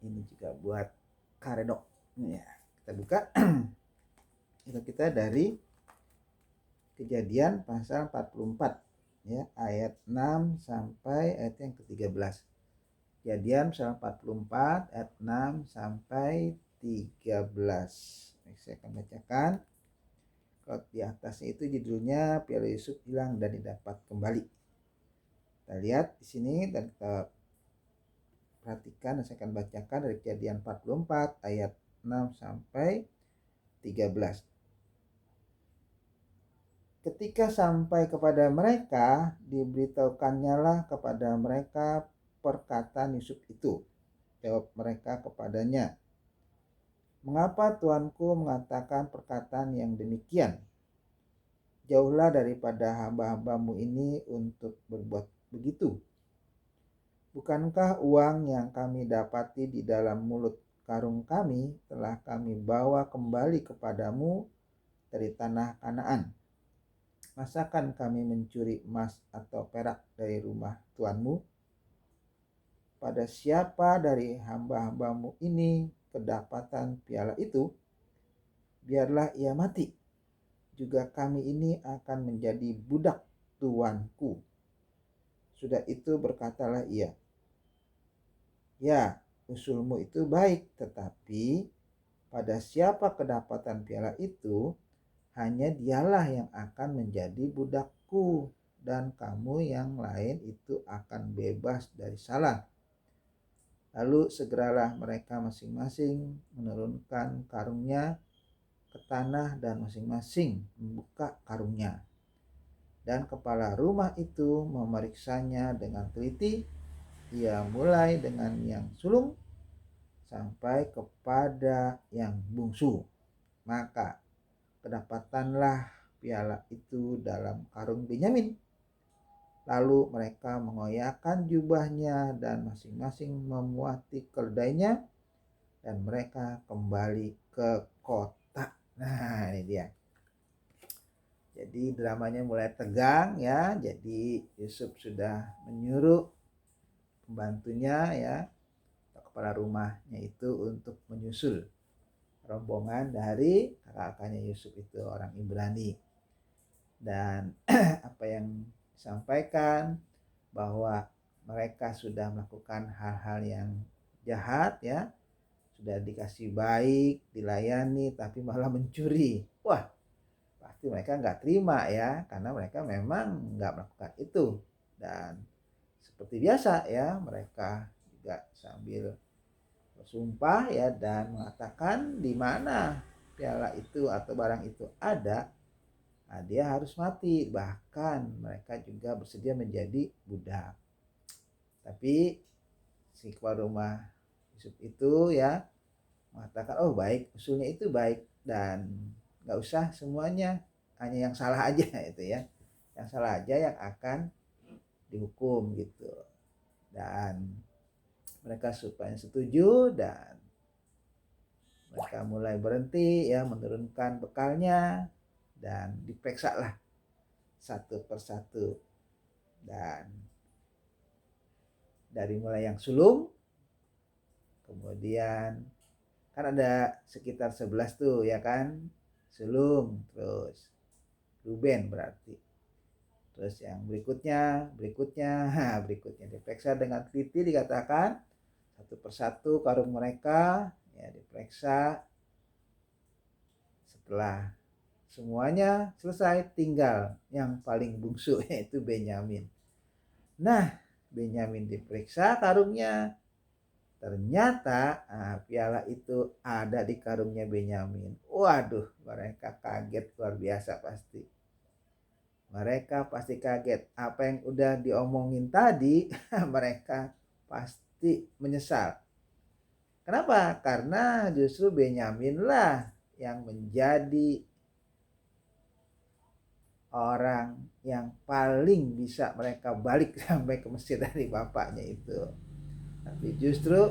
ini juga buat karedok. Ya, kita buka. Itu kita dari Kejadian pasal 44 ya, ayat 6 sampai ayat yang ke-13. Kejadian pasal 44 ayat 6 sampai 13. Saya akan bacakan. Kalau di atasnya itu judulnya Piala Yusuf hilang dan didapat kembali. Kita lihat di sini dan kita perhatikan, dan saya akan bacakan dari Kejadian 44 ayat 6 sampai 13. Ketika sampai kepada mereka, diberitaukannyalah kepada mereka perkataan Yusuf itu. Jawab mereka kepadanya, "Mengapa tuanku mengatakan perkataan yang demikian? Jauhlah daripada hamba-hambamu ini untuk berbuat begitu. Bukankah uang yang kami dapati di dalam mulut karung kami telah kami bawa kembali kepadamu dari tanah Kanaan? Masakan kami mencuri emas atau perak dari rumah tuanmu? Pada siapa dari hamba-hambamu ini kedapatan piala itu, biarlah ia mati. Juga kami ini akan menjadi budak tuanku." Sudah itu berkatalah ia, "Ya, usulmu itu baik, tetapi pada siapa kedapatan piala itu, hanya dialah yang akan menjadi budakku, dan kamu yang lain itu akan bebas dari salah." Lalu segeralah mereka masing-masing menurunkan karungnya ke tanah dan masing-masing membuka karungnya. Dan kepala rumah itu memeriksanya dengan teliti. Ia mulai dengan yang sulung sampai kepada yang bungsu. Maka kedapatanlah piala itu dalam karung Benyamin. Lalu mereka mengoyakkan jubahnya dan masing-masing memuati keledainya, dan mereka kembali ke kota. Nah, ini dia. Jadi dramanya mulai tegang ya. Jadi Yusuf sudah menyuruh pembantunya ya, kepala rumahnya itu untuk menyusul rombongan dari kakak-kakaknya Yusuf itu orang Ibrani. Dan apa yang disampaikan bahwa mereka sudah melakukan hal-hal yang jahat ya, sudah dikasih baik, dilayani, tapi malah mencuri. Wah, pasti mereka nggak terima ya, karena mereka memang nggak melakukan itu. Dan seperti biasa ya, mereka juga sambil bersumpah ya dan mengatakan di mana piala itu atau barang itu ada, nah dia harus mati. Bahkan mereka juga bersedia menjadi budak. Tapi si kepala rumah Yusuf itu ya mengatakan, "Oh baik, usulnya itu baik, dan nggak usah semuanya, hanya yang salah aja." Itu ya, yang salah aja yang akan dihukum gitu. Dan mereka supaya setuju, dan mereka mulai berhenti ya menurunkan bekalnya, dan diperiksa lah satu persatu. Dan dari mulai yang sulung, kemudian kan ada sekitar 11 tuh ya kan, sulung, terus Ruben berarti, terus yang berikutnya berikutnya diperiksa dengan teliti, dikatakan satu persatu karung mereka ya diperiksa. Setelah semuanya selesai, tinggal yang paling bungsu yaitu Benyamin. Nah, Benyamin diperiksa karungnya, ternyata piala itu ada di karungnya Benyamin. Waduh, mereka kaget luar biasa pasti. Mereka pasti kaget. Apa yang udah diomongin tadi, mereka pasti menyesal. Kenapa? Karena justru Benyamin lah yang menjadi orang yang paling bisa mereka balik sampai ke Mesir dari bapaknya itu. Tapi justru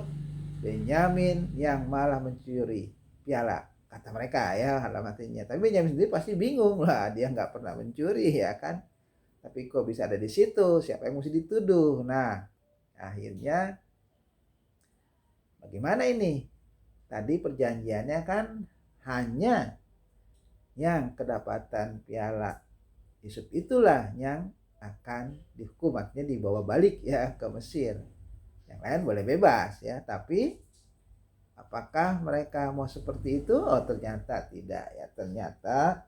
Benyamin yang malah mencuri piala, kata mereka ya alamatnya. Tapi Benyamin sendiri pasti bingung lah, dia nggak pernah mencuri ya kan. Tapi kok bisa ada di situ? Siapa yang mesti dituduh? Nah, akhirnya bagaimana ini? Tadi perjanjiannya kan hanya yang kedapatan piala Yusuf itulah yang akan dihukum, artinya dibawa balik ya ke Mesir. Yang lain boleh bebas ya, tapi apakah mereka mau seperti itu? Oh, ternyata tidak ya. Ternyata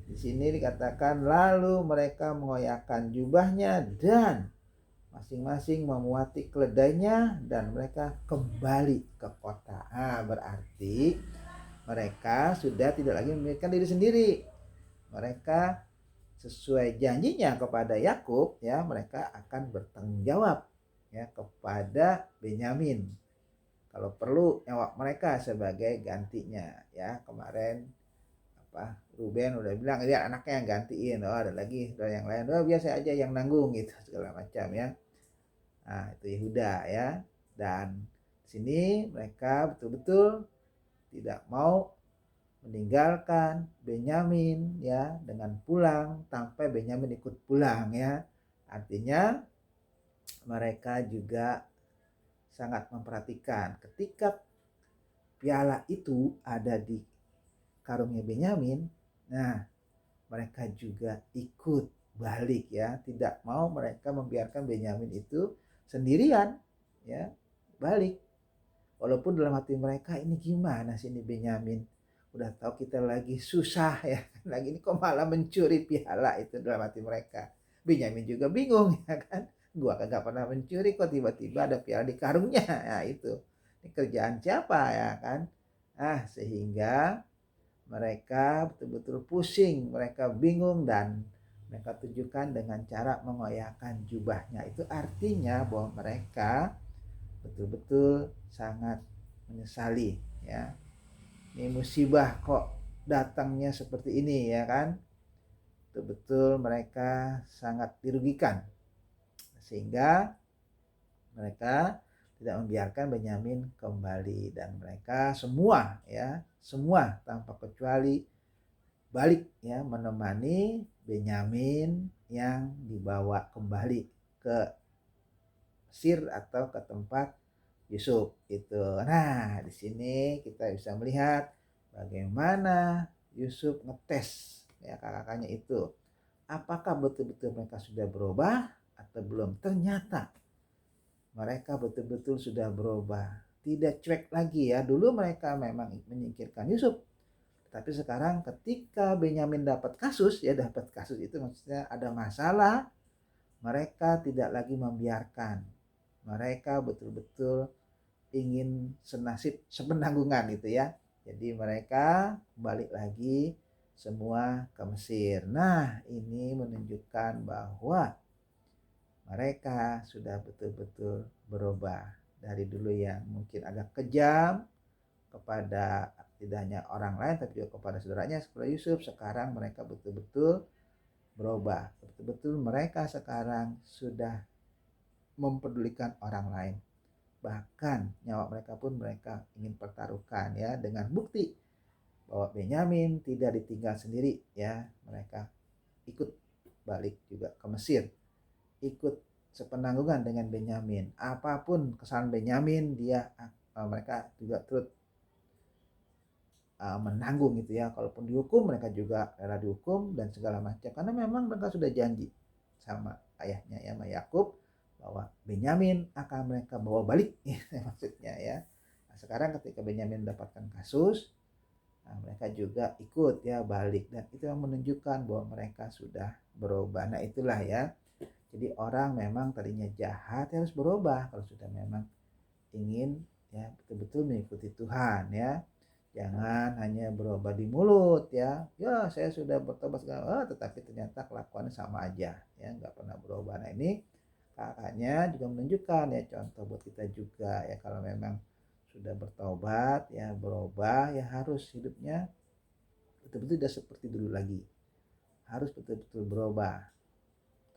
di sini dikatakan lalu mereka mengoyakkan jubahnya dan masing-masing memuati keledainya dan mereka kembali ke kota. Berarti mereka sudah tidak lagi memikirkan diri sendiri. Mereka sesuai janjinya kepada Yakub ya, mereka akan bertanggung jawab ya kepada Benyamin. Kalau perlu nyawa mereka sebagai gantinya ya. Kemarin Ruben udah bilang ya anaknya yang gantiin, ada lagi yang lain, biar saya aja yang nanggung gitu segala macam ya. Nah, itu Yehuda ya. Dan sini mereka betul-betul tidak mau meninggalkan Benyamin ya dengan pulang sampai Benyamin ikut pulang ya. Artinya mereka juga sangat memperhatikan ketika piala itu ada di karungnya Benyamin. Nah, mereka juga ikut balik ya, tidak mau mereka membiarkan Benyamin itu sendirian ya, balik. Walaupun dalam hati mereka ini gimana sih ini Benyamin, udah tahu kita lagi susah ya, lagi ini kok malah mencuri piala, itu dalam hati mereka. Benyamin juga bingung ya kan, gua kagak pernah mencuri kok tiba-tiba ada piala di karungnya. Nah, itu ini kerjaan siapa ya kan. Sehingga mereka betul-betul pusing, mereka bingung dan mereka tunjukkan dengan cara mengoyakkan jubahnya. Itu artinya bahwa mereka betul-betul sangat menyesali ya. Ini musibah kok datangnya seperti ini ya kan. Betul-betul mereka sangat dirugikan. Sehingga mereka tidak membiarkan Benyamin kembali dan mereka semua ya, semua tanpa kecuali balik ya menemani Benyamin yang dibawa kembali ke Mesir atau ke tempat Yusuf itu. Nah, di sini kita bisa melihat bagaimana Yusuf ngetes ya kakak-kakaknya itu. Apakah betul-betul mereka sudah berubah atau belum? Ternyata mereka betul-betul sudah berubah. Tidak cuek lagi ya. Dulu mereka memang menyingkirkan Yusuf. Tapi sekarang ketika Benyamin dapat kasus itu maksudnya ada masalah, mereka tidak lagi membiarkan. Mereka betul-betul ingin senasib sepenanggungan gitu ya. Jadi mereka balik lagi semua ke Mesir. Nah, ini menunjukkan bahwa mereka sudah betul-betul berubah dari dulu yang mungkin agak kejam kepada tidak hanya orang lain tapi juga kepada saudaranya seperti Yusuf. Sekarang mereka betul-betul berubah. Betul-betul mereka sekarang sudah mempedulikan orang lain. Bahkan nyawa mereka pun mereka ingin pertaruhkan ya, dengan bukti bahwa Benyamin tidak ditinggal sendiri ya. Mereka ikut balik juga ke Mesir, ikut sepenanggungan dengan Benyamin. Apapun kesalahan Benyamin mereka juga turut menanggung gitu ya. Kalaupun dihukum mereka juga rela dihukum dan segala macam, karena memang mereka sudah janji sama ayahnya ya, sama Yakub, bahwa Benyamin akan mereka bawa balik maksudnya ya. Nah, sekarang ketika Benyamin mendapatkan kasus, mereka juga ikut ya balik, dan itu yang menunjukkan bahwa mereka sudah berubah. Nah, itulah ya. Jadi orang memang tadinya jahat harus berubah kalau sudah memang ingin ya betul-betul mengikuti Tuhan ya. Jangan hanya berubah di mulut ya. Ya saya sudah bertobat segala, tetapi ternyata kelakuannya sama aja ya, nggak pernah berubah. Nah, ini kakaknya juga menunjukkan ya contoh buat kita juga ya, kalau memang sudah bertobat ya, berubah ya, harus hidupnya betul-betul tidak seperti dulu lagi. Harus betul-betul berubah.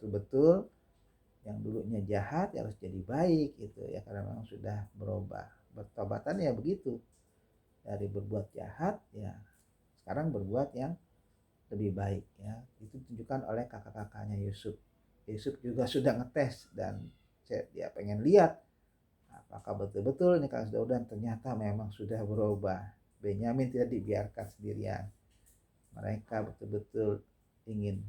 Betul-betul yang dulunya jahat ya harus jadi baik gitu ya, karena memang sudah berubah. Bertobatan ya begitu. Dari berbuat jahat ya sekarang berbuat yang lebih baik ya. Itu ditunjukkan oleh kakak-kakaknya Yusuf. Yusuf juga sudah ngetes dan dia pengen lihat Apakah betul-betul ini Kang Daudan ternyata memang sudah berubah. Benyamin tidak dibiarkan sendirian. Mereka betul-betul ingin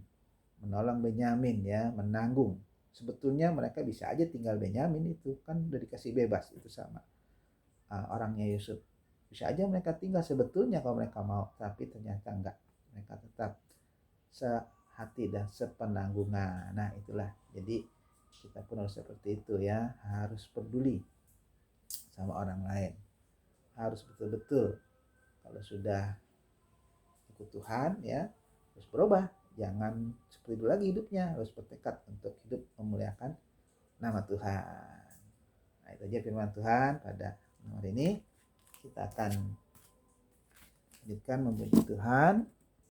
menolong Benyamin ya, menanggung. Sebetulnya mereka bisa aja tinggal Benyamin, itu kan udah dikasih bebas itu sama orangnya Yusuf. Bisa aja mereka tinggal sebetulnya kalau mereka mau, tapi ternyata enggak. Mereka tetap sehati dan sepenanggungan. Nah itulah, jadi kita pun harus seperti itu ya, harus peduli sama orang lain, harus betul-betul kalau sudah ikut Tuhan ya harus berubah, jangan seperti itu lagi hidupnya, harus bertekad untuk hidup memuliakan nama Tuhan. Nah itu aja firman Tuhan pada hari ini. Kita akan lanjutkan memuji Tuhan